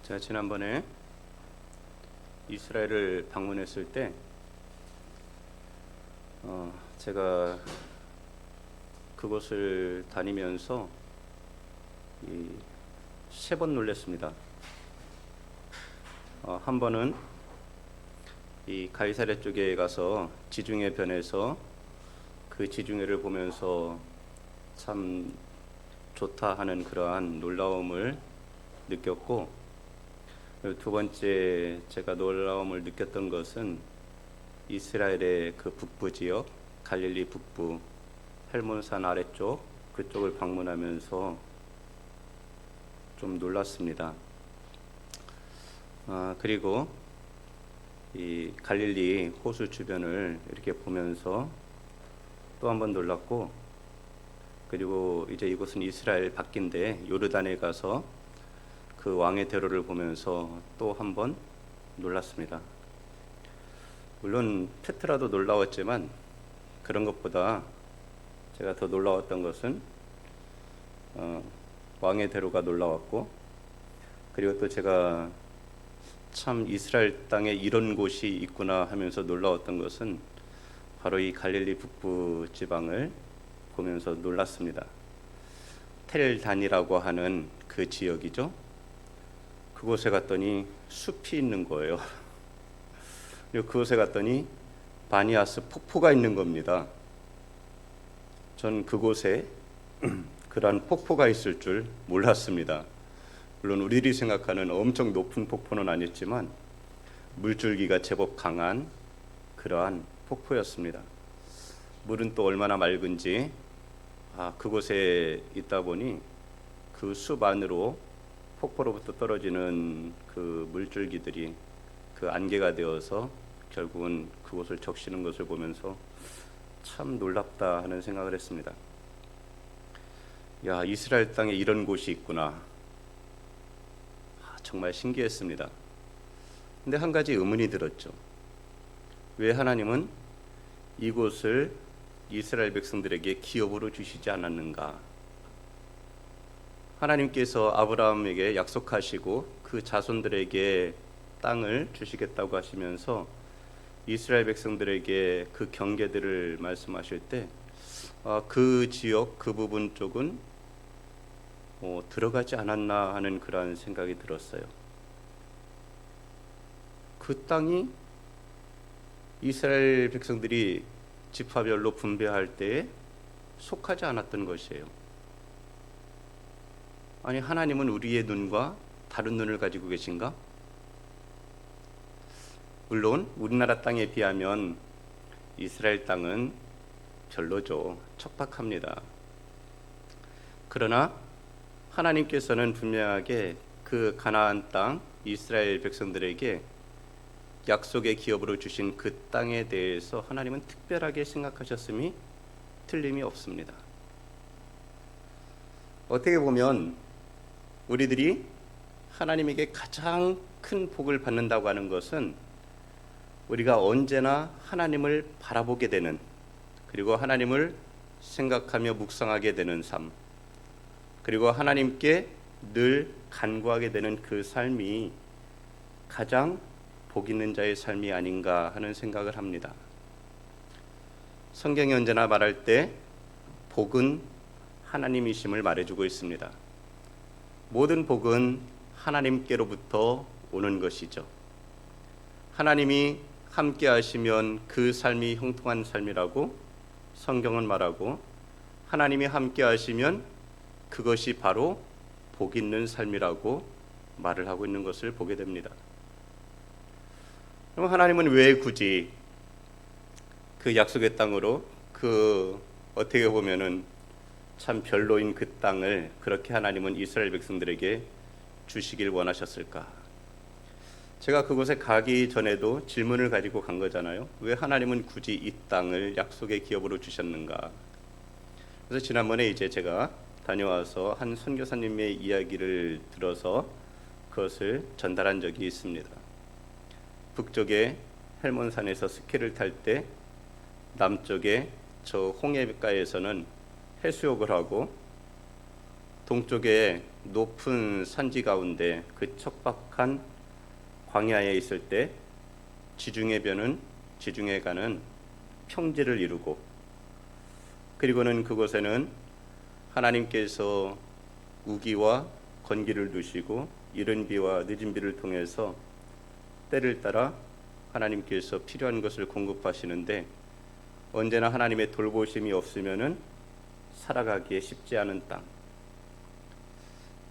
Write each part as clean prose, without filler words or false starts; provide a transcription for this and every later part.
제가 지난번에 이스라엘을 방문했을 때 제가 그곳을 다니면서 세 번 놀랐습니다. 한 번은 이 가이사랴 쪽에 가서 지중해 변에서 그 지중해를 보면서 참 좋다 하는 그러한 놀라움을 느꼈고, 두 번째 제가 놀라움을 느꼈던 것은 이스라엘의 그 북부 지역, 갈릴리 북부 헬몬산 아래쪽 그쪽을 방문하면서 좀 놀랐습니다. 그리고 이 갈릴리 호수 주변을 이렇게 보면서 또 한 번 놀랐고, 그리고 이제 이곳은 이스라엘 밖인데 요르단에 가서 그 왕의 대로를 보면서 또 한 번 놀랐습니다. 물론 페트라도 놀라웠지만 그런 것보다 제가 더 놀라웠던 것은 왕의 대로가 놀라웠고, 그리고 또 제가 참 이스라엘 땅에 이런 곳이 있구나 하면서 놀라웠던 것은 바로 이 갈릴리 북부 지방을 보면서 놀랐습니다. 텔단이라고 하는 그 지역이죠. 그곳에 갔더니 숲이 있는 거예요. 그리고 그곳에 갔더니 바니아스 폭포가 있는 겁니다. 전 그곳에 그러한 폭포가 있을 줄 몰랐습니다. 물론 우리들이 생각하는 엄청 높은 폭포는 아니었지만 물줄기가 제법 강한 그러한 폭포였습니다. 물은 또 얼마나 맑은지 그곳에 있다 보니 그 숲 안으로 폭포로부터 떨어지는 그 물줄기들이 그 안개가 되어서 결국은 그곳을 적시는 것을 보면서 참 놀랍다 하는 생각을 했습니다. 야, 이스라엘 땅에 이런 곳이 있구나. 정말 신기했습니다. 근데 한 가지 의문이 들었죠. 왜 하나님은 이곳을 이스라엘 백성들에게 기업으로 주시지 않았는가? 하나님께서 아브라함에게 약속하시고 그 자손들에게 땅을 주시겠다고 하시면서 이스라엘 백성들에게 그 경계들을 말씀하실 때 그 지역 그 부분 쪽은 들어가지 않았나 하는 그러한 생각이 들었어요. 그 땅이 이스라엘 백성들이 지파별로 분배할 때에 속하지 않았던 것이에요. 아니, 하나님은 우리의 눈과 다른 눈을 가지고 계신가? 물론 우리나라 땅에 비하면 이스라엘 땅은 별로죠. 척박합니다. 그러나 하나님께서는 분명하게 그 가나안 땅 이스라엘 백성들에게 약속의 기업으로 주신 그 땅에 대해서 하나님은 특별하게 생각하셨음이 틀림이 없습니다. 어떻게 보면 우리들이 하나님에게 가장 큰 복을 받는다고 하는 것은 우리가 언제나 하나님을 바라보게 되는, 그리고 하나님을 생각하며 묵상하게 되는 삶, 그리고 하나님께 늘 간구하게 되는 그 삶이 가장 복 있는 자의 삶이 아닌가 하는 생각을 합니다. 성경이 언제나 말할 때 복은 하나님이심을 말해주고 있습니다. 모든 복은 하나님께로부터 오는 것이죠. 하나님이 함께 하시면 그 삶이 형통한 삶이라고 성경은 말하고, 하나님이 함께 하시면 그것이 바로 복 있는 삶이라고 말을 하고 있는 것을 보게 됩니다. 그럼 하나님은 왜 굳이 그 약속의 땅으로 어떻게 보면은 참 별로인 그 땅을 그렇게 하나님은 이스라엘 백성들에게 주시길 원하셨을까? 제가 그곳에 가기 전에도 질문을 가지고 간 거잖아요. 왜 하나님은 굳이 이 땅을 약속의 기업으로 주셨는가? 그래서 지난번에 이제 제가 다녀와서 한 선교사님의 이야기를 들어서 그것을 전달한 적이 있습니다. 북쪽에 헬몬산에서 스키를 탈 때 남쪽에 저 홍해가에서는 해수욕을 하고 동쪽의 높은 산지 가운데 그 척박한 광야에 있을 때 지중해가는 평지를 이루고, 그리고는 그곳에는 하나님께서 우기와 건기를 두시고 이른 비와 늦은 비를 통해서 때를 따라 하나님께서 필요한 것을 공급하시는데, 언제나 하나님의 돌보심이 없으면은 살아가기에 쉽지 않은 땅.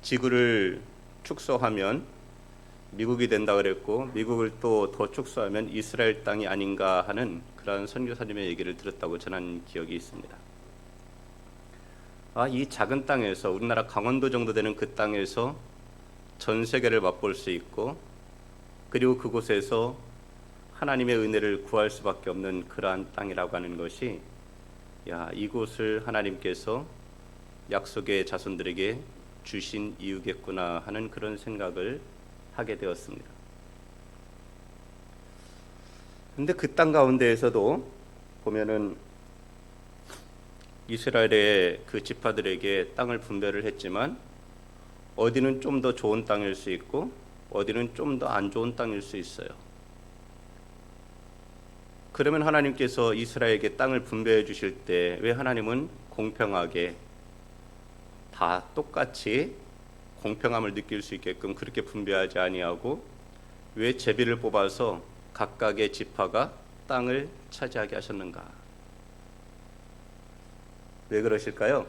지구를 축소하면 미국이 된다 그랬고, 미국을 또 더 축소하면 이스라엘 땅이 아닌가 하는 그런 선교사님의 얘기를 들었다고 전한 기억이 있습니다. 이 작은 땅에서, 우리나라 강원도 정도 되는 그 땅에서 전 세계를 맛볼 수 있고, 그리고 그곳에서 하나님의 은혜를 구할 수밖에 없는 그러한 땅이라고 하는 것이, 이곳을 하나님께서 약속의 자손들에게 주신 이유겠구나 하는 그런 생각을 하게 되었습니다. 근데 그 땅 가운데에서도 보면은 이스라엘의 그 지파들에게 땅을 분배를 했지만, 어디는 좀 더 좋은 땅일 수 있고 어디는 좀 더 안 좋은 땅일 수 있어요. 그러면 하나님께서 이스라엘에게 땅을 분배해 주실 때 왜 하나님은 공평하게 다 똑같이 공평함을 느낄 수 있게끔 그렇게 분배하지 아니하고, 왜 제비를 뽑아서 각각의 지파가 땅을 차지하게 하셨는가? 왜 그러실까요?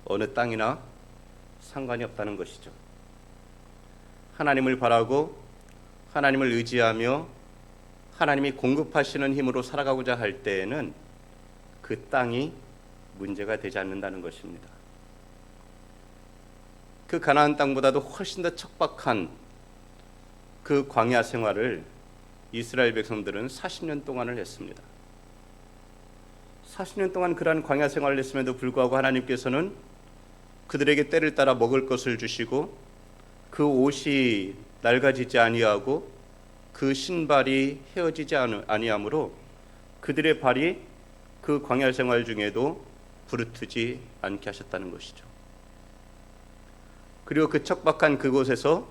어느 땅이나 상관이 없다는 것이죠. 하나님을 바라고 하나님을 의지하며 하나님이 공급하시는 힘으로 살아가고자 할 때에는 그 땅이 문제가 되지 않는다는 것입니다. 그 가나안 땅보다도 훨씬 더 척박한 그 광야 생활을 이스라엘 백성들은 40년 동안을 했습니다. 40년 동안 그러한 광야 생활을 했음에도 불구하고 하나님께서는 그들에게 때를 따라 먹을 것을 주시고, 그 옷이 낡아지지 아니하고 그 신발이 헤어지지 아니하므로 그들의 발이 그 광야 생활 중에도 부르트지 않게 하셨다는 것이죠. 그리고 그 척박한 그곳에서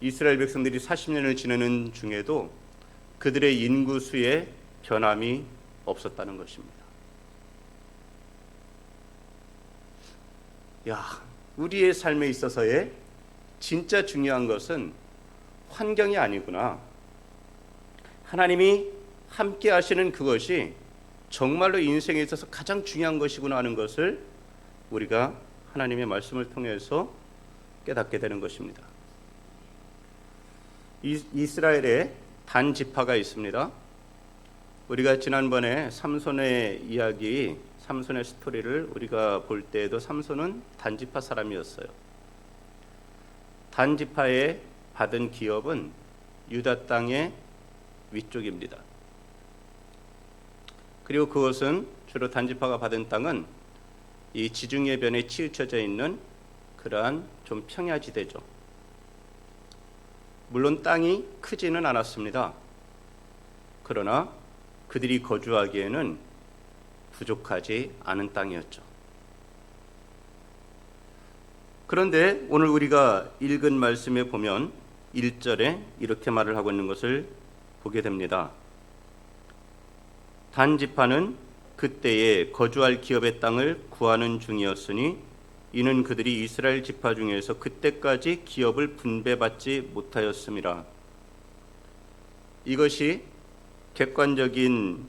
이스라엘 백성들이 40년을 지내는 중에도 그들의 인구수에 변함이 없었다는 것입니다. 우리의 삶에 있어서의 진짜 중요한 것은 환경이 아니구나. 하나님이 함께 하시는 그것이 정말로 인생에 있어서 가장 중요한 것이구나 하는 것을 우리가 하나님의 말씀을 통해서 깨닫게 되는 것입니다. 이스라엘에 단 지파가 있습니다. 우리가 지난번에 삼손의 이야기, 삼손의 스토리를 우리가 볼 때에도 삼손은 단 지파 사람이었어요. 단 지파에 받은 기업은 유다 땅의 위쪽입니다. 그리고 그것은 주로 단 지파가 받은 땅은 이 지중해변에 치우쳐져 있는 그러한 좀 평야지대죠. 물론 땅이 크지는 않았습니다. 그러나 그들이 거주하기에는 부족하지 않은 땅이었죠. 그런데 오늘 우리가 읽은 말씀에 보면 1절에 이렇게 말을 하고 있는 것을 보게 됩니다. 단 지파는 그때에 거주할 기업의 땅을 구하는 중이었으니 이는 그들이 이스라엘 지파 중에서 그때까지 기업을 분배받지 못하였음이라. 이것이 객관적인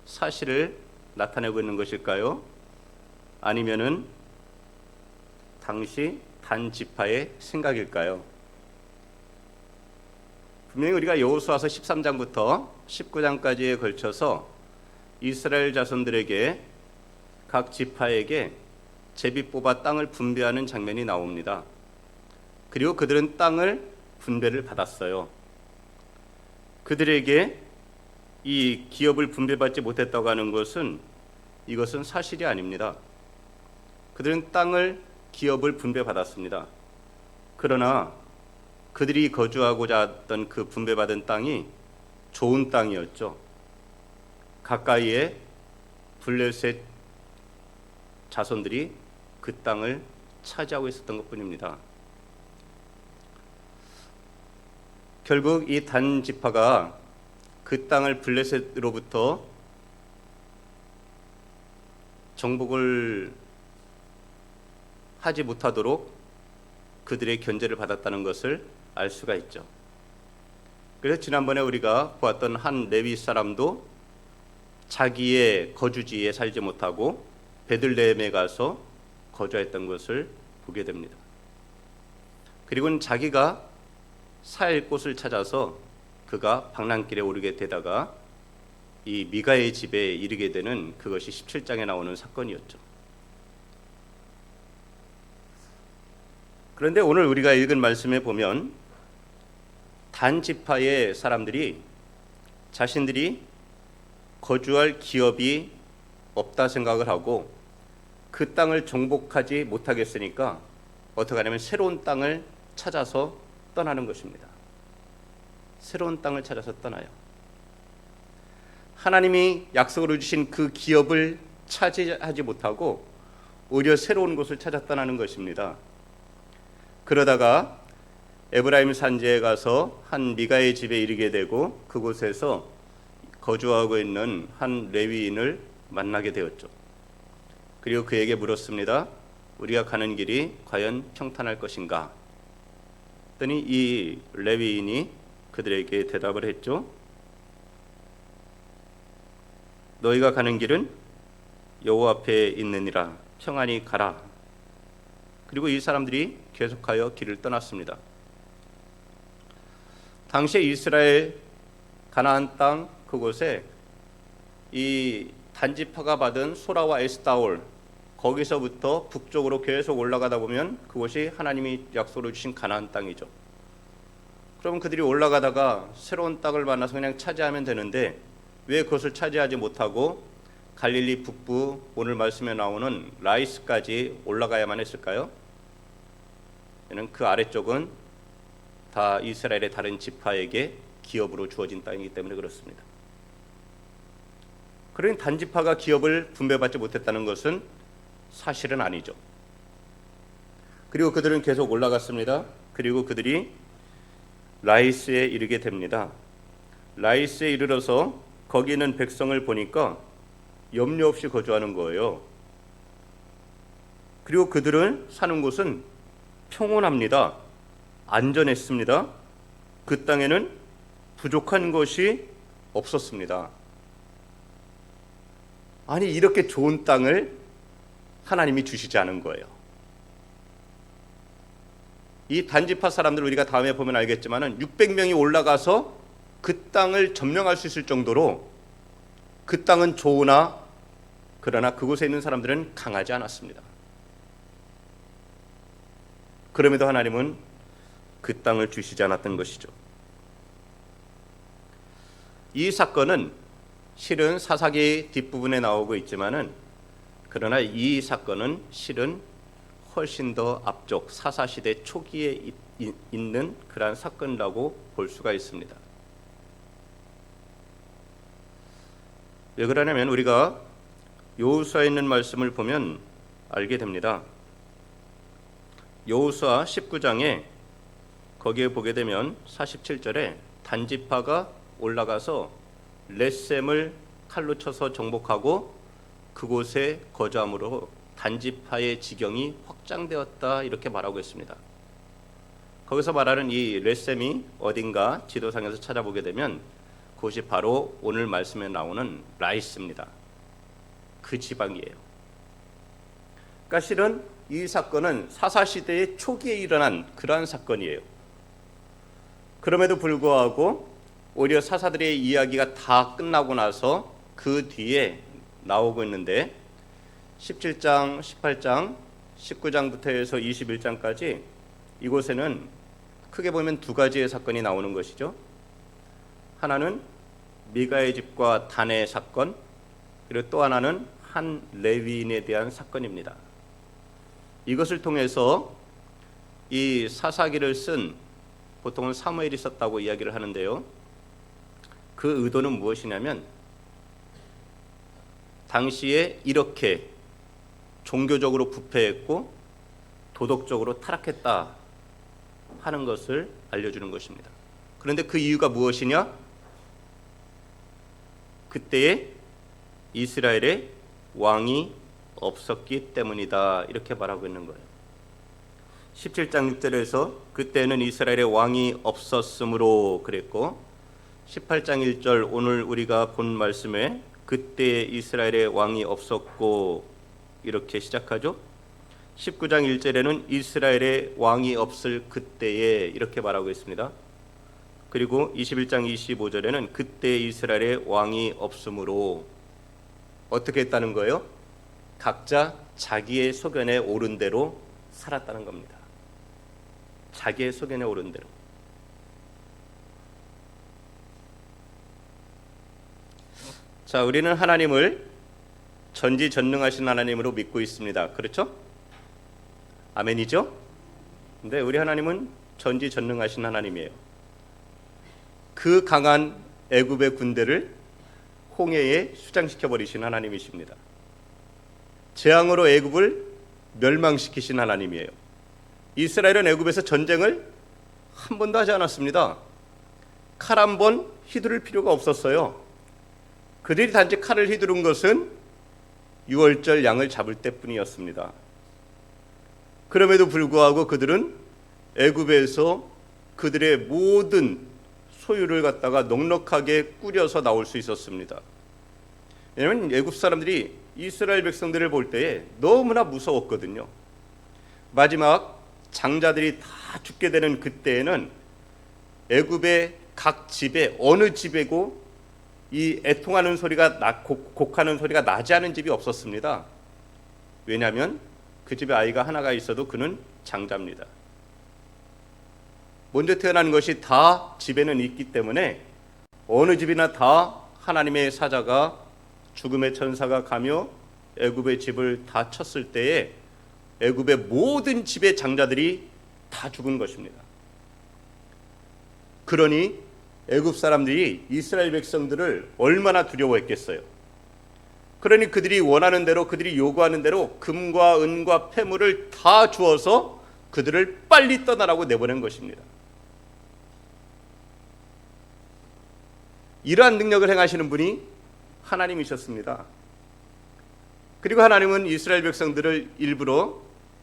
사실을 나타내고 있는 것일까요? 아니면은 당시 단 지파의 생각일까요? 분명히 우리가 여호수아서 13장부터 19장까지에 걸쳐서 이스라엘 자손들에게 각 지파에게 제비 뽑아 땅을 분배하는 장면이 나옵니다. 그리고 그들은 땅을 분배를 받았어요. 그들에게 이 기업을 분배받지 못했다고 하는 것은 이것은 사실이 아닙니다. 그들은 땅을 기업을 분배받았습니다. 그러나 그들이 거주하고자 했던 그 분배받은 땅이 좋은 땅이었죠. 가까이에 블레셋 자손들이 그 땅을 차지하고 있었던 것뿐입니다. 결국 이 단 지파가 그 땅을 블레셋으로부터 정복을 하지 못하도록 그들의 견제를 받았다는 것을 알 수가 있죠. 그래서 지난번에 우리가 보았던 한 레위 사람도 자기의 거주지에 살지 못하고 베들레헴에 가서 거주했던 것을 보게 됩니다. 그리고는 자기가 살 곳을 찾아서 그가 방랑길에 오르게 되다가 이 미가의 집에 이르게 되는 그것이 17장에 나오는 사건이었죠. 그런데 오늘 우리가 읽은 말씀에 보면 단 지파의 사람들이 자신들이 거주할 기업이 없다 생각을 하고 그 땅을 정복하지 못하겠으니까 어떻게 하냐면 새로운 땅을 찾아서 떠나는 것입니다. 새로운 땅을 찾아서 떠나요. 하나님이 약속으로 주신 그 기업을 차지하지 못하고 오히려 새로운 곳을 찾아 떠나는 것입니다. 그러다가 에브라임 산지에 가서 한 미가의 집에 이르게 되고 그곳에서 거주하고 있는 한 레위인을 만나게 되었죠. 그리고 그에게 물었습니다. 우리가 가는 길이 과연 평탄할 것인가? 했더니 이 레위인이 그들에게 대답을 했죠. 너희가 가는 길은 여호와 앞에 있느니라. 평안히 가라. 그리고 이 사람들이 계속하여 길을 떠났습니다. 당시에 이스라엘 가나안 땅 그곳에 이 단지파가 받은 소라와 에스타올 거기서부터 북쪽으로 계속 올라가다 보면 그곳이 하나님이 약속으로 주신 가나안 땅이죠. 그러면 그들이 올라가다가 새로운 땅을 만나서 그냥 차지하면 되는데 왜 그것을 차지하지 못하고 갈릴리 북부 오늘 말씀에 나오는 라이스까지 올라가야만 했을까요? 그 아래쪽은 다 이스라엘의 다른 지파에게 기업으로 주어진 땅이기 때문에 그렇습니다. 그러니 단지파가 기업을 분배받지 못했다는 것은 사실은 아니죠. 그리고 그들은 계속 올라갔습니다. 그리고 그들이 라이스에 이르게 됩니다. 라이스에 이르러서 거기 있는 백성을 보니까 염려 없이 거주하는 거예요. 그리고 그들은 사는 곳은 평온합니다. 안전했습니다. 그 땅에는 부족한 것이 없었습니다. 아니 이렇게 좋은 땅을 하나님이 주시지 않은 거예요. 이 단지파 사람들 우리가 다음에 보면 알겠지만은 600명이 올라가서 그 땅을 점령할 수 있을 정도로 그 땅은 좋으나 그러나 그곳에 있는 사람들은 강하지 않았습니다. 그럼에도 하나님은 그 땅을 주시지 않았던 것이죠. 이 사건은 실은 사사기 뒷부분에 나오고 있지만은 그러나 이 사건은 실은 훨씬 더 앞쪽 사사시대 초기에 있는 그러한 사건이라고 볼 수가 있습니다. 왜 그러냐면 우리가 여호수아에 있는 말씀을 보면 알게 됩니다. 여호수아 19장에 거기에 보게 되면 47절에 단지파가 올라가서 렛셈을 칼로 쳐서 정복하고 그곳에 거주함으로 단지파의 지경이 확장되었다 이렇게 말하고 있습니다. 거기서 말하는 이 렛셈이 어딘가 지도상에서 찾아보게 되면 그것이 바로 오늘 말씀에 나오는 라이스입니다. 그 지방이에요. 그러니까 실은 이 사건은 사사시대의 초기에 일어난 그러한 사건이에요. 그럼에도 불구하고 오히려 사사들의 이야기가 다 끝나고 나서 그 뒤에 나오고 있는데 17장, 18장, 19장부터 해서 21장까지 이곳에는 크게 보면 두 가지의 사건이 나오는 것이죠. 하나는 미가의 집과 단의 사건, 그리고 또 하나는 한 레위인에 대한 사건입니다. 이것을 통해서 이 사사기를 쓴 보통은 사무엘이 썼다고 이야기를 하는데요. 그 의도는 무엇이냐면 당시에 이렇게 종교적으로 부패했고 도덕적으로 타락했다 하는 것을 알려주는 것입니다. 그런데 그 이유가 무엇이냐? 그때에 이스라엘에 왕이 없었기 때문이다, 이렇게 말하고 있는 거예요. 17장 6절에서 그때는 이스라엘에 왕이 없었으므로 그랬고, 18장 1절 오늘 우리가 본 말씀에 그때 이스라엘에 왕이 없었고 이렇게 시작하죠. 19장 1절에는 이스라엘에 왕이 없을 그때에 이렇게 말하고 있습니다. 그리고 21장 25절에는 그때 이스라엘에 왕이 없으므로 어떻게 했다는 거예요? 각자 자기의 소견에 옳은 대로 살았다는 겁니다. 자기의 소견에 옳은 대로. 자, 우리는 하나님을 전지전능하신 하나님으로 믿고 있습니다. 그렇죠? 아멘이죠? 근데 우리 하나님은 전지전능하신 하나님이에요. 그 강한 애굽의 군대를 홍해에 수장시켜 버리신 하나님이십니다. 재앙으로 애굽을 멸망시키신 하나님이에요. 이스라엘은 애굽에서 전쟁을 한 번도 하지 않았습니다. 칼 한 번 휘두를 필요가 없었어요. 그들이 단지 칼을 휘두른 것은 유월절 양을 잡을 때뿐이었습니다. 그럼에도 불구하고 그들은 애굽에서 그들의 모든 소유를 갖다가 넉넉하게 꾸려서 나올 수 있었습니다. 왜냐하면 애굽 사람들이 이스라엘 백성들을 볼 때에 너무나 무서웠거든요. 마지막 장자들이 다 죽게 되는 그때에는 애굽의 각 집에 어느 집이고 이 애통하는 소리가 곡하는 소리가 나지 않은 집이 없었습니다. 왜냐하면 그 집에 아이가 하나가 있어도 그는 장자입니다. 먼저 태어난 것이 다 집에는 있기 때문에 어느 집이나 다 하나님의 사자가 죽음의 천사가 가며 애굽의 집을 다 쳤을 때에 애굽의 모든 집의 장자들이 다 죽은 것입니다. 그러니 애굽 사람들이 이스라엘 백성들을 얼마나 두려워했겠어요. 그러니 그들이 원하는 대로, 그들이 요구하는 대로 금과 은과 폐물을 다 주어서 그들을 빨리 떠나라고 내보낸 것입니다. 이러한 능력을 행하시는 분이 하나님이셨습니다. 그리고 하나님은 이스라엘 백성들을 일부러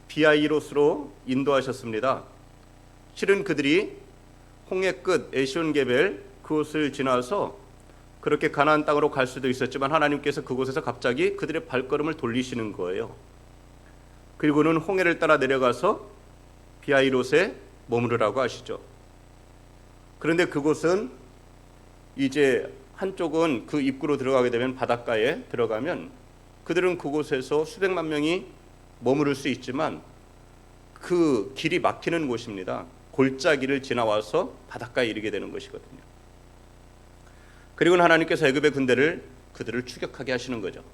비아이로스로 인도하셨습니다. 실은 그들이 홍해 끝 에시온게벨 그곳을 지나서 그렇게 가나안 땅으로 갈 수도 있었지만 하나님께서 그곳에서 갑자기 그들의 발걸음을 돌리시는 거예요. 그리고는 홍해를 따라 내려가서 비아이롯에 머무르라고 하시죠. 그런데 그곳은 이제 한쪽은 그 입구로 들어가게 되면 바닷가에 들어가면 그들은 그곳에서 수백만 명이 머무를 수 있지만 그 길이 막히는 곳입니다. 골짜기를 지나와서 바닷가에 이르게 되는 것이거든요. 그리고는 하나님께서 애굽의 군대를 그들을 추격하게 하시는 거죠.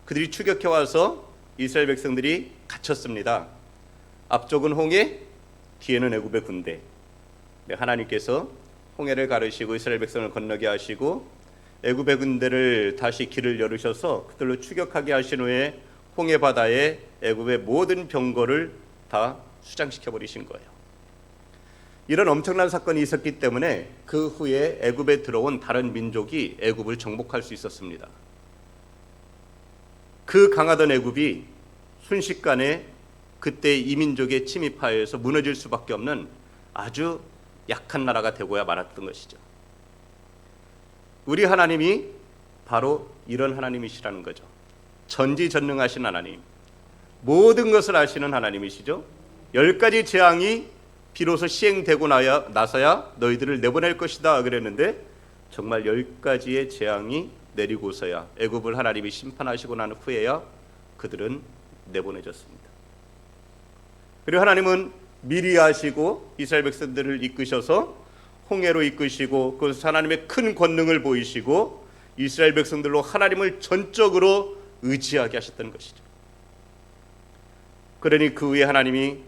그들이 추격해 와서 이스라엘 백성들이 갇혔습니다. 앞쪽은 홍해, 뒤에는 애굽의 군대. 하나님께서 홍해를 가르시고 이스라엘 백성을 건너게 하시고 애굽의 군대를 다시 길을 열으셔서 그들로 추격하게 하신 후에 홍해 바다에 애굽의 모든 병거를 다 수장시켜 버리신 거예요. 이런 엄청난 사건이 있었기 때문에 그 후에 애굽에 들어온 다른 민족이 애굽을 정복할 수 있었습니다. 그 강하던 애굽이 순식간에 그때 이민족의 침입하에서 무너질 수밖에 없는 아주 약한 나라가 되고야 말았던 것이죠. 우리 하나님이 바로 이런 하나님이시라는 거죠. 전지전능하신 하나님, 모든 것을 아시는 하나님이시죠. 10가지 재앙이 비로소 시행되고 나서야 너희들을 내보낼 것이다 그랬는데 정말 10가지의 재앙이 내리고서야 애굽을 하나님이 심판하시고 난 후에야 그들은 내보내졌습니다. 그리고 하나님은 미리 아시고 이스라엘 백성들을 이끄셔서 홍해로 이끄시고 그것을 하나님의 큰 권능을 보이시고 이스라엘 백성들로 하나님을 전적으로 의지하게 하셨던 것이죠. 그러니 그 후에 하나님이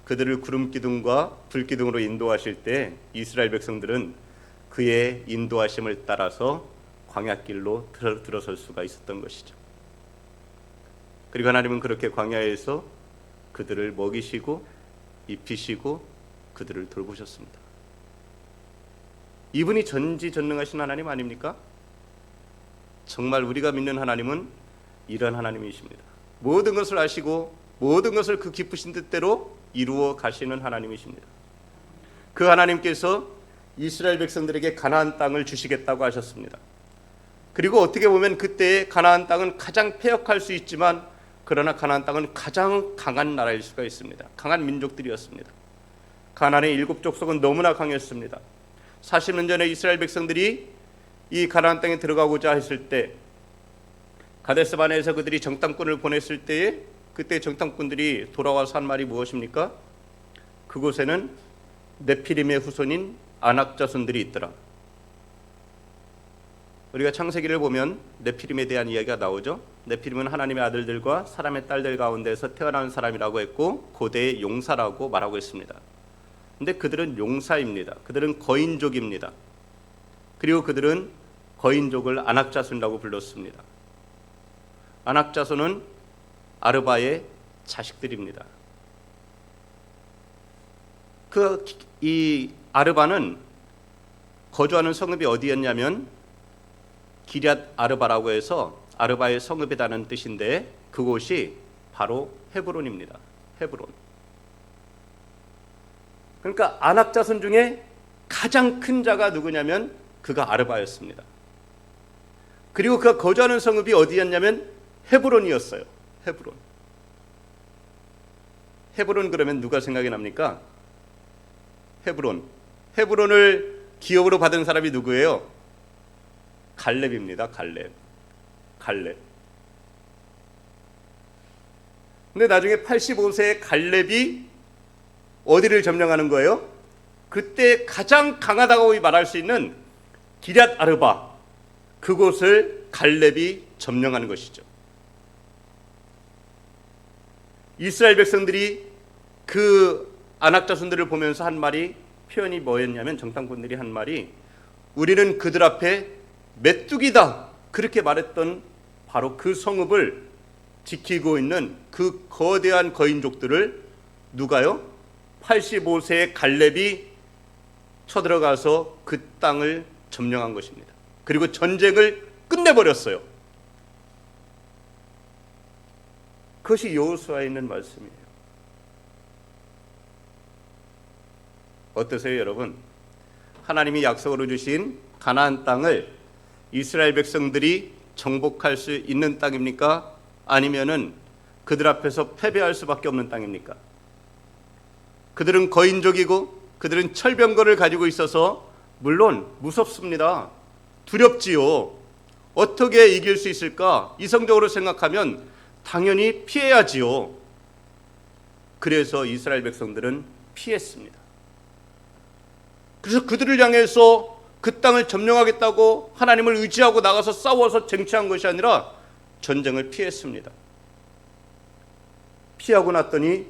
그들을 구름 기둥과 불 기둥으로 인도하실 때 이스라엘 백성들은 그의 인도하심을 따라서 광야길로 들어설 수가 있었던 것이죠. 그리고 하나님은 그렇게 광야에서 그들을 먹이시고 입히시고 그들을 돌보셨습니다. 이분이 전지전능하신 하나님 아닙니까? 정말 우리가 믿는 하나님은 이런 하나님이십니다. 모든 것을 아시고 모든 것을 그 기쁘신 뜻대로 이루어 가시는 하나님이십니다. 그 하나님께서 이스라엘 백성들에게 가나안 땅을 주시겠다고 하셨습니다. 그리고 어떻게 보면 그때의 가나안 땅은 가장 패역할 수 있지만, 그러나 가나안 땅은 가장 강한 나라일 수가 있습니다. 강한 민족들이었습니다. 가나안의 7 족속은 너무나 강했습니다. 40년 전에 이스라엘 백성들이 이 가나안 땅에 들어가고자 했을 때, 가데스바네에서 그들이 정탐꾼을 보냈을 때에 그때 정탐꾼들이 돌아와서 한 말이 무엇입니까? 그곳에는 네피림의 후손인 아낙 자손들이 있더라. 우리가 창세기를 보면 네피림에 대한 이야기가 나오죠. 네피림은 하나님의 아들들과 사람의 딸들 가운데서 태어난 사람이라고 했고 고대의 용사라고 말하고 있습니다. 근데 그들은 용사입니다. 그들은 거인족입니다. 그리고 그들은 거인족을 아낙 자손이라고 불렀습니다. 아낙 자손은 아르바의 자식들입니다. 이 아르바는 거주하는 성읍이 어디였냐면 기럇 아르바라고 해서 아르바의 성읍이라는 뜻인데, 그곳이 바로 헤브론입니다. 헤브론. 그러니까 아낙 자손 중에 가장 큰 자가 누구냐면 그가 아르바였습니다. 그리고 그가 거주하는 성읍이 어디였냐면 헤브론이었어요. 헤브론. 헤브론 그러면 누가 생각이 납니까? 헤브론. 헤브론을 기업으로 받은 사람이 누구예요? 갈렙입니다. 갈렙. 근데 나중에 85세의 갈렙이 어디를 점령하는 거예요? 그때 가장 강하다고 말할 수 있는 기럇 아르바, 그곳을 갈렙이 점령하는 것이죠. 이스라엘 백성들이 그 아낙 자손들을 보면서 한 말이, 표현이 뭐였냐면 정탐꾼들이 한 말이, 우리는 그들 앞에 메뚜기다, 그렇게 말했던 바로 그 성읍을 지키고 있는 그 거대한 거인족들을 누가요? 85세의 갈렙이 쳐들어가서 그 땅을 점령한 것입니다. 그리고 전쟁을 끝내버렸어요. 그것이 여호수아에 있는 말씀이에요. 어떠세요, 여러분? 하나님이 약속으로 주신 가나안 땅을 이스라엘 백성들이 정복할 수 있는 땅입니까? 아니면은 그들 앞에서 패배할 수밖에 없는 땅입니까? 그들은 거인족이고 그들은 철병거를 가지고 있어서 물론 무섭습니다. 두렵지요. 어떻게 이길 수 있을까? 이성적으로 생각하면 당연히 피해야지요. 그래서 이스라엘 백성들은 피했습니다. 그래서 그들을 향해서 그 땅을 점령하겠다고 하나님을 의지하고 나가서 싸워서 쟁취한 것이 아니라 전쟁을 피했습니다. 피하고 났더니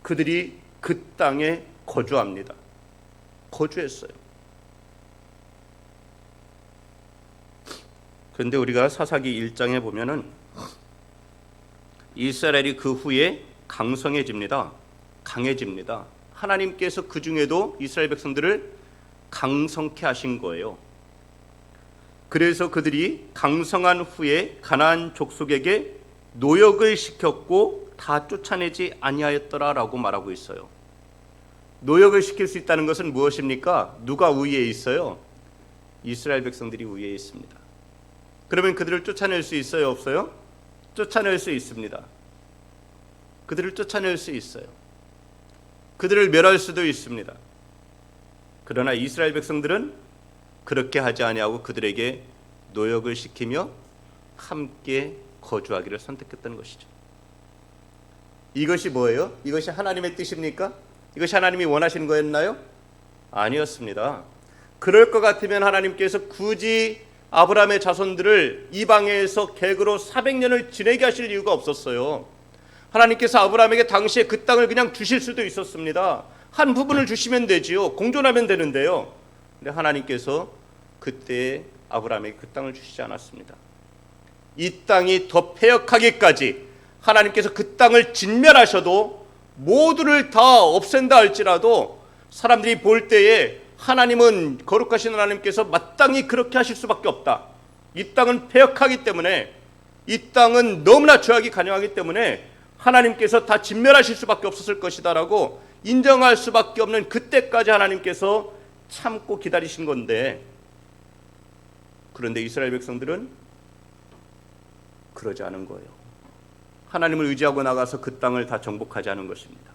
그들이 그 땅에 거주합니다. 거주했어요. 그런데 우리가 사사기 1장에 보면은 이스라엘이 그 후에 강성해집니다. 강해집니다. 하나님께서 그 중에도 이스라엘 백성들을 강성케 하신 거예요. 그래서 그들이 강성한 후에 가나안 족속에게 노역을 시켰고 다 쫓아내지 아니하였더라라고 말하고 있어요. 노역을 시킬 수 있다는 것은 무엇입니까? 누가 우위에 있어요? 이스라엘 백성들이 우위에 있습니다. 그러면 그들을 쫓아낼 수 있어요, 없어요? 쫓아낼 수 있습니다. 그들을 쫓아낼 수 있어요. 그들을 멸할 수도 있습니다. 그러나 이스라엘 백성들은 그렇게 하지 아니하고 그들에게 노역을 시키며 함께 거주하기를 선택했던 것이죠. 이것이 뭐예요? 이것이 하나님의 뜻입니까? 이것이 하나님이 원하시는 거였나요? 아니었습니다. 그럴 것 같으면 하나님께서 굳이 아브라함의 자손들을 이방에서 객으로 400년을 지내게 하실 이유가 없었어요. 하나님께서 아브라함에게 당시에 그 땅을 그냥 주실 수도 있었습니다. 한 부분을 주시면 되지요. 공존하면 되는데요. 근데 하나님께서 그때 아브라함에게 그 땅을 주시지 않았습니다. 이 땅이 더 패역하기까지 하나님께서 그 땅을 진멸하셔도 모두를 다 없앤다 할지라도 사람들이 볼 때에 하나님은 거룩하신 하나님께서 마땅히 그렇게 하실 수밖에 없다. 이 땅은 패역하기 때문에, 이 땅은 너무나 죄악이 간영하기 때문에 하나님께서 다 진멸하실 수밖에 없었을 것이다라고 인정할 수밖에 없는 그때까지 하나님께서 참고 기다리신 건데, 그런데 이스라엘 백성들은 그러지 않은 거예요. 하나님을 의지하고 나가서 그 땅을 다 정복하지 않은 것입니다.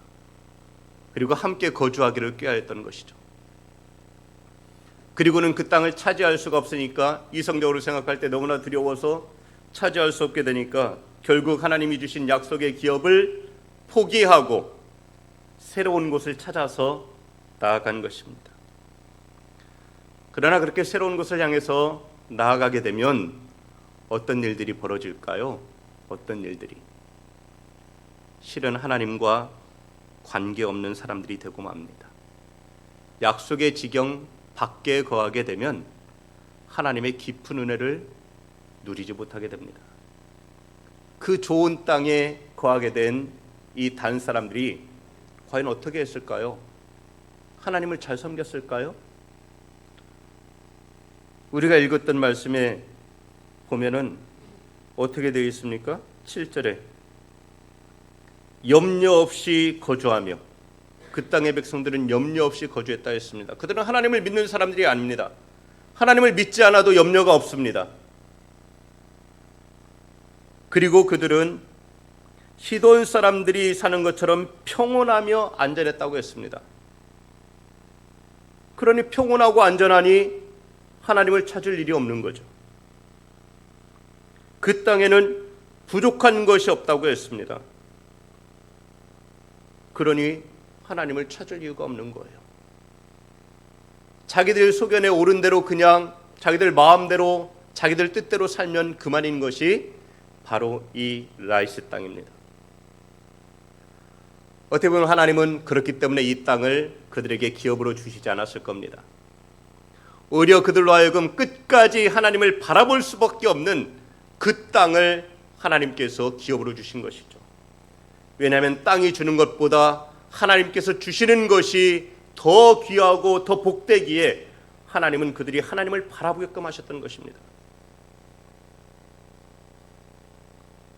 그리고 함께 거주하기를 꾀하였던 것이죠. 그리고는 그 땅을 차지할 수가 없으니까, 이성적으로 생각할 때 너무나 두려워서 차지할 수 없게 되니까 결국 하나님이 주신 약속의 기업을 포기하고 새로운 곳을 찾아서 나아간 것입니다. 그러나 그렇게 새로운 곳을 향해서 나아가게 되면 어떤 일들이 벌어질까요? 어떤 일들이? 실은 하나님과 관계없는 사람들이 되고 맙니다. 약속의 지경 밖에 거하게 되면 하나님의 깊은 은혜를 누리지 못하게 됩니다. 그 좋은 땅에 거하게 된 이 단 사람들이 과연 어떻게 했을까요? 하나님을 잘 섬겼을까요? 우리가 읽었던 말씀에 보면은 어떻게 되어 있습니까? 7절에 염려 없이 거주하며, 그 땅의 백성들은 염려 없이 거주했다 했습니다. 그들은 하나님을 믿는 사람들이 아닙니다. 하나님을 믿지 않아도 염려가 없습니다. 그리고 그들은 시돈 사람들이 사는 것처럼 평온하며 안전했다고 했습니다. 그러니 평온하고 안전하니 하나님을 찾을 일이 없는 거죠. 그 땅에는 부족한 것이 없다고 했습니다. 그러니 하나님을 찾을 이유가 없는 거예요. 자기들 소견에 오른 대로 그냥 자기들 마음대로 자기들 뜻대로 살면 그만인 것이 바로 이 라이스 땅입니다. 어떻게 보면 하나님은 그렇기 때문에 이 땅을 그들에게 기업으로 주시지 않았을 겁니다. 오히려 그들로 하여금 끝까지 하나님을 바라볼 수밖에 없는 그 땅을 하나님께서 기업으로 주신 것이죠. 왜냐하면 땅이 주는 것보다 하나님께서 주시는 것이 더 귀하고 더 복되기에 하나님은 그들이 하나님을 바라보게끔 하셨던 것입니다.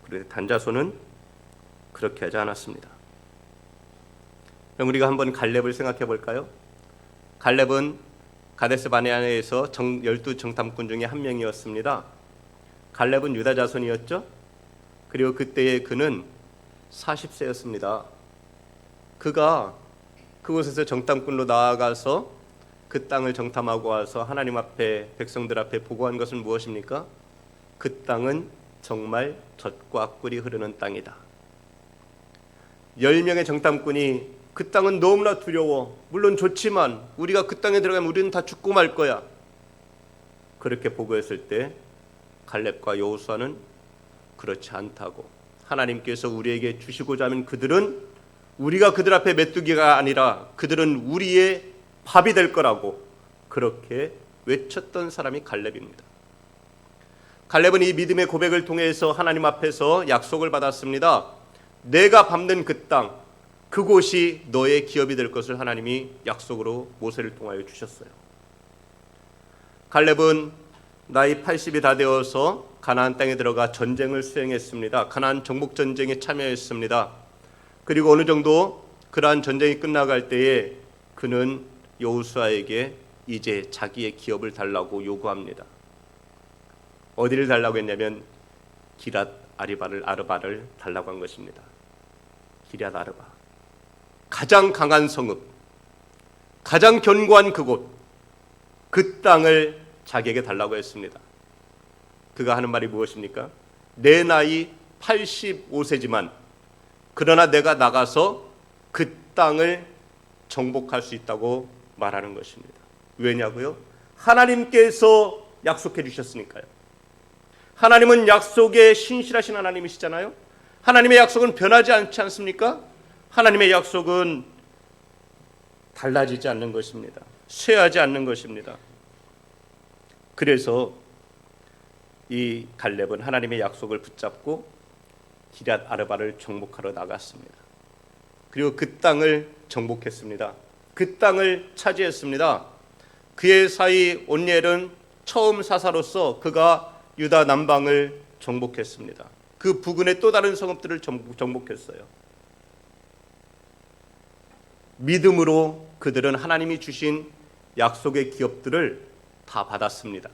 그런데 단자손은 그렇게 하지 않았습니다. 그럼 우리가 한번 갈렙을 생각해 볼까요? 갈렙은 가데스 바네아에서 12 정탐꾼 중에 한 명이었습니다. 갈렙은 유다 자손이었죠. 그리고 그때의 그는 40세였습니다. 그가 그곳에서 정탐꾼로 나아가서 그 땅을 정탐하고 와서 하나님 앞에, 백성들 앞에 보고한 것은 무엇입니까? 그 땅은 정말 젖과 꿀이 흐르는 땅이다. 10명의 정탐꾼이 그 땅은 너무나 두려워, 물론 좋지만 우리가 그 땅에 들어가면 우리는 다 죽고 말 거야, 그렇게 보고했을 때 갈렙과 여호수아는 그렇지 않다고, 하나님께서 우리에게 주시고자 하면 그들은 우리가 그들 앞에 메뚜기가 아니라 그들은 우리의 밥이 될 거라고 그렇게 외쳤던 사람이 갈렙입니다. 갈렙은 이 믿음의 고백을 통해서 하나님 앞에서 약속을 받았습니다. 내가 밟는 그 땅, 그곳이 너의 기업이 될 것을 하나님이 약속으로 모세를 통하여 주셨어요. 갈렙은 나이 80이 다 되어서 가나안 땅에 들어가 전쟁을 수행했습니다. 가나안 정복 전쟁에 참여했습니다. 그리고 어느 정도 그러한 전쟁이 끝나갈 때에 그는 여호수아에게 이제 자기의 기업을 달라고 요구합니다. 어디를 달라고 했냐면 기랏 아르바를 달라고 한 것입니다. 기랏 아르바, 가장 강한 성읍, 가장 견고한 그곳, 그 땅을 자기에게 달라고 했습니다. 그가 하는 말이 무엇입니까? 내 나이 85세지만 그러나 내가 나가서 그 땅을 정복할 수 있다고 말하는 것입니다. 왜냐고요? 하나님께서 약속해 주셨으니까요. 하나님은 약속에 신실하신 하나님이시잖아요. 하나님의 약속은 변하지 않지 않습니까? 하나님의 약속은 달라지지 않는 것입니다. 쇠하지 않는 것입니다. 그래서 이 갈렙은 하나님의 약속을 붙잡고 기럇 아르바를 정복하러 나갔습니다. 그리고 그 땅을 정복했습니다. 그 땅을 차지했습니다. 그의 사위 온니엘은 처음 사사로서 그가 유다 남방을 정복했습니다. 그 부근의 또 다른 성읍들을 정복했어요. 믿음으로 그들은 하나님이 주신 약속의 기업들을 다 받았습니다.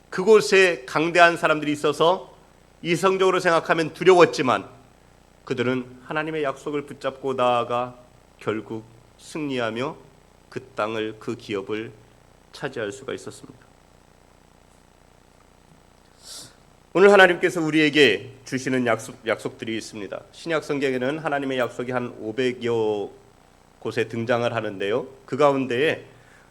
그곳에 강대한 사람들이 있어서 이성적으로 생각하면 두려웠지만 그들은 하나님의 약속을 붙잡고 나아가 결국 승리하며 그 땅을, 그 기업을 차지할 수가 있었습니다. 오늘 하나님께서 우리에게 주시는 약속들이 있습니다. 신약 성경에는 하나님의 약속이 한 500여 곳에 등장을 하는데요. 그 가운데에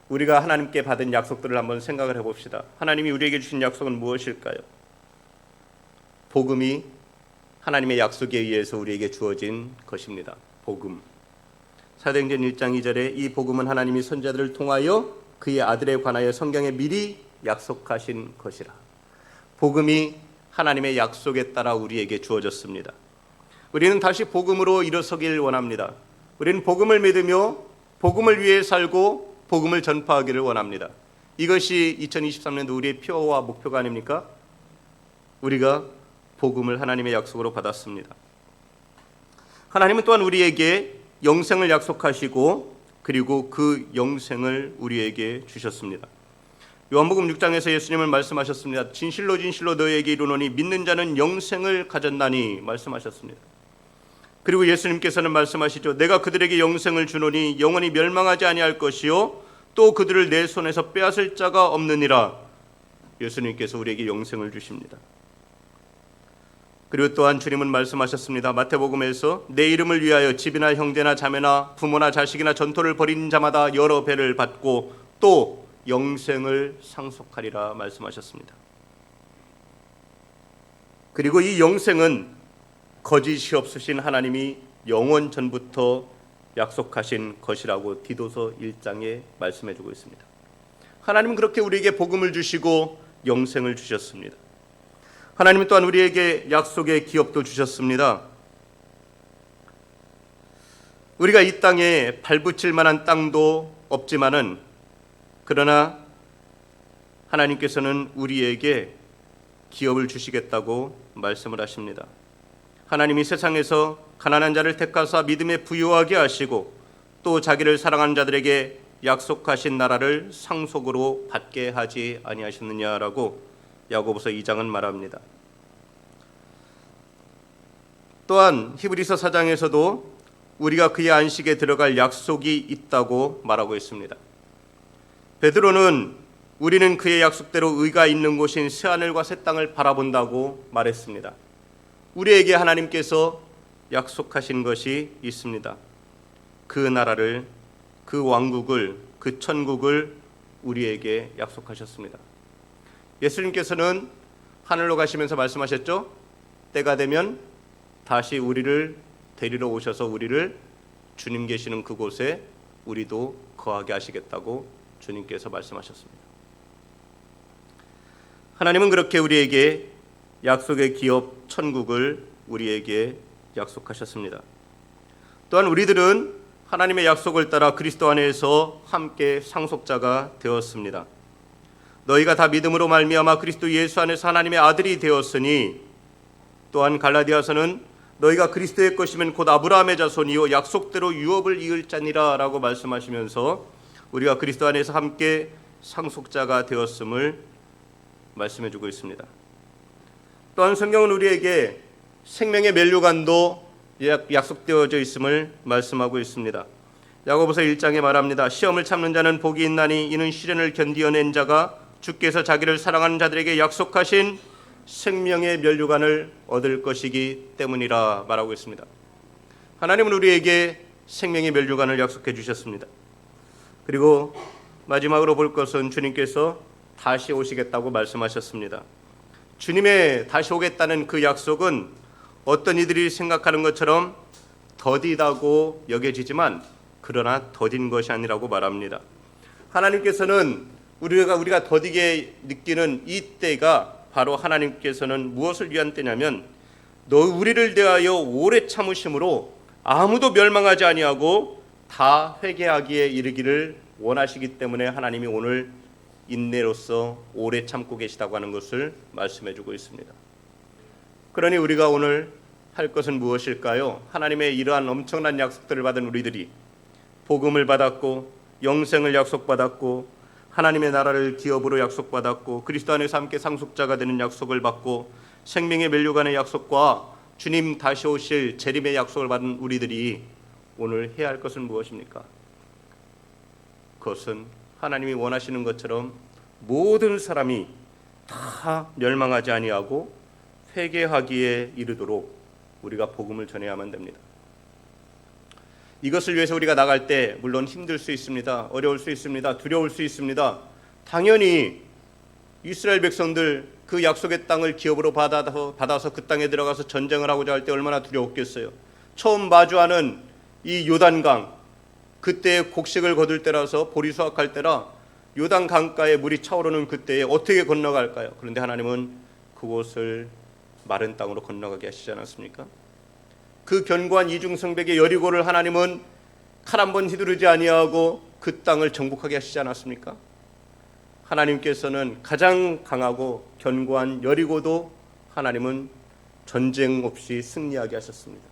우리가 하나님께 받은 약속들을 한번 생각을 해봅시다. 하나님이 우리에게 주신 약속은 무엇일까요? 복음이 하나님의 약속에 의해서 우리에게 주어진 것입니다. 복음. 사도행전 1장 2절에 이 복음은 하나님이 선지자들을 통하여 그의 아들에 관하여 성경에 미리 약속하신 것이라. 복음이 하나님의 약속에 따라 우리에게 주어졌습니다. 우리는 다시 복음으로 일어서길 원합니다. 우리는 복음을 믿으며 복음을 위해 살고 복음을 전파하기를 원합니다. 이것이 2023년도 우리의 표와 목표가 아닙니까? 우리가 복음을 하나님의 약속으로 받았습니다. 하나님은 또한 우리에게 영생을 약속하시고 그리고 그 영생을 우리에게 주셨습니다. 요한복음 6장에서 예수님은 말씀하셨습니다. 진실로 진실로 너희에게 이르노니 믿는 자는 영생을 가졌나니 말씀하셨습니다. 그리고 예수님께서는 말씀하시죠. 내가 그들에게 영생을 주노니 영원히 멸망하지 아니할 것이요 또 그들을 내 손에서 빼앗을 자가 없느니라. 예수님께서 우리에게 영생을 주십니다. 그리고 또한 주님은 말씀하셨습니다. 마태복음에서 내 이름을 위하여 집이나 형제나 자매나 부모나 자식이나 전토를 벌인 자마다 여러 배를 받고 또 영생을 상속하리라 말씀하셨습니다. 그리고 이 영생은 거짓이 없으신 하나님이 영원 전부터 약속하신 것이라고 디도서 1장에 말씀해주고 있습니다. 하나님은 그렇게 우리에게 복음을 주시고 영생을 주셨습니다. 하나님은 또한 우리에게 약속의 기업도 주셨습니다. 우리가 이 땅에 발붙일 만한 땅도 없지만은 그러나 하나님께서는 우리에게 기업을 주시겠다고 말씀을 하십니다. 하나님이 세상에서 가난한 자를 택하사 믿음에 부유하게 하시고 또 자기를 사랑하는 자들에게 약속하신 나라를 상속으로 받게 하지 아니하셨느냐라고 야고보서 2장은 말합니다. 또한 히브리서 4장에서도 우리가 그의 안식에 들어갈 약속이 있다고 말하고 있습니다. 베드로는 우리는 그의 약속대로 의가 있는 곳인 새하늘과 새 땅을 바라본다고 말했습니다. 우리에게 하나님께서 약속하신 것이 있습니다. 그 나라를, 그 왕국을, 그 천국을 우리에게 약속하셨습니다. 예수님께서는 하늘로 가시면서 말씀하셨죠. 때가 되면 다시 우리를 데리러 오셔서 우리를 주님 계시는 그곳에 우리도 거하게 하시겠다고 주님께서 말씀하셨습니다. 하나님은 그렇게 우리에게 약속의 기업 천국을 우리에게 약속하셨습니다. 또한 우리들은 하나님의 약속을 따라 그리스도 안에서 함께 상속자가 되었습니다. 너희가 다 믿음으로 말미암아 그리스도 예수 안에서 하나님의 아들이 되었으니 또한 갈라디아서는 너희가 그리스도의 것이면 곧 아브라함의 자손이요 약속대로 유업을 이을 자니라 라고 말씀하시면서 우리가 그리스도 안에서 함께 상속자가 되었음을 말씀해주고 있습니다. 또한 성경은 우리에게 생명의 면류관도 약속되어져 있음을 말씀하고 있습니다. 야고보서 1장에 말합니다. 시험을 참는 자는 복이 있나니 이는 시련을 견디어낸 자가 주께서 자기를 사랑하는 자들에게 약속하신 생명의 면류관을 얻을 것이기 때문이라 말하고 있습니다. 하나님은 우리에게 생명의 면류관을 약속해 주셨습니다. 그리고 마지막으로 볼 것은 주님께서 다시 오시겠다고 말씀하셨습니다. 주님의 다시 오겠다는 그 약속은 어떤 이들이 생각하는 것처럼 더디다고 여겨지지만 그러나 더딘 것이 아니라고 말합니다. 하나님께서는 우리가 더디게 느끼는 이 때가 바로 하나님께서는 무엇을 위한 때냐면 너 우리를 대하여 오래 참으심으로 아무도 멸망하지 아니하고 다 회개하기에 이르기를 원하시기 때문에 하나님이 오늘 인내로서 오래 참고 계시다고 하는 것을 말씀해 주고 있습니다. 그러니 우리가 오늘 할 것은 무엇일까요? 하나님의 이러한 엄청난 약속들을 받은 우리들이 복음을 받았고 영생을 약속받았고 하나님의 나라를 기업으로 약속받았고 그리스도 안에서 함께 상속자가 되는 약속을 받고 생명의 멸류관의 약속과 주님 다시 오실 재림의 약속을 받은 우리들이 오늘 해야 할 것은 무엇입니까? 그것은 하나님이 원하시는 것처럼 모든 사람이 다 멸망하지 아니하고 회개하기에 이르도록 우리가 복음을 전해야만 됩니다. 이것을 위해서 우리가 나갈 때 물론 힘들 수 있습니다. 어려울 수 있습니다. 두려울 수 있습니다. 당연히 이스라엘 백성들 그 약속의 땅을 기업으로 받아서 그 땅에 들어가서 전쟁을 하고자 할 때 얼마나 두려웠겠어요. 처음 마주하는 이 요단강, 그때 곡식을 거둘 때라서 보리 수확할 때라 요단 강가에 물이 차오르는 그때에 어떻게 건너갈까요? 그런데 하나님은 그곳을 마른 땅으로 건너가게 하시지 않았습니까? 그 견고한 이중성벽의 여리고를 하나님은 칼 한 번 휘두르지 아니하고 그 땅을 정복하게 하시지 않았습니까? 하나님께서는 가장 강하고 견고한 여리고도 하나님은 전쟁 없이 승리하게 하셨습니다.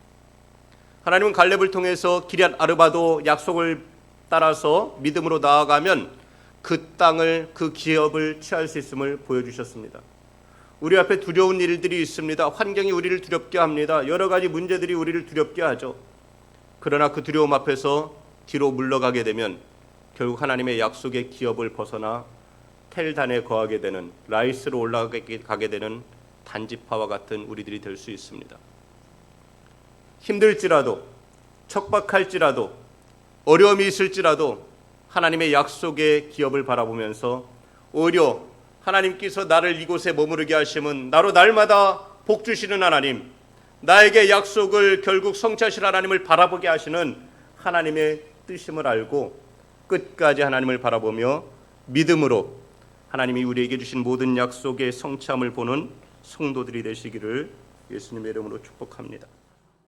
하나님은 갈렙을 통해서 기럇 아르바도 약속을 따라서 믿음으로 나아가면 그 땅을 그 기업을 취할 수 있음을 보여주셨습니다. 우리 앞에 두려운 일들이 있습니다. 환경이 우리를 두렵게 합니다. 여러 가지 문제들이 우리를 두렵게 하죠. 그러나 그 두려움 앞에서 뒤로 물러가게 되면 결국 하나님의 약속의 기업을 벗어나 텔단에 거하게 되는, 라이스로 올라가게 되는 단지파와 같은 우리들이 될 수 있습니다. 힘들지라도 척박할지라도 어려움이 있을지라도 하나님의 약속의 기업을 바라보면서 오히려 하나님께서 나를 이곳에 머무르게 하심은 나로 날마다 복 주시는 하나님, 나에게 약속을 결국 성취하실 하나님을 바라보게 하시는 하나님의 뜻임을 알고 끝까지 하나님을 바라보며 믿음으로 하나님이 우리에게 주신 모든 약속의 성취함을 보는 성도들이 되시기를 예수님의 이름으로 축복합니다.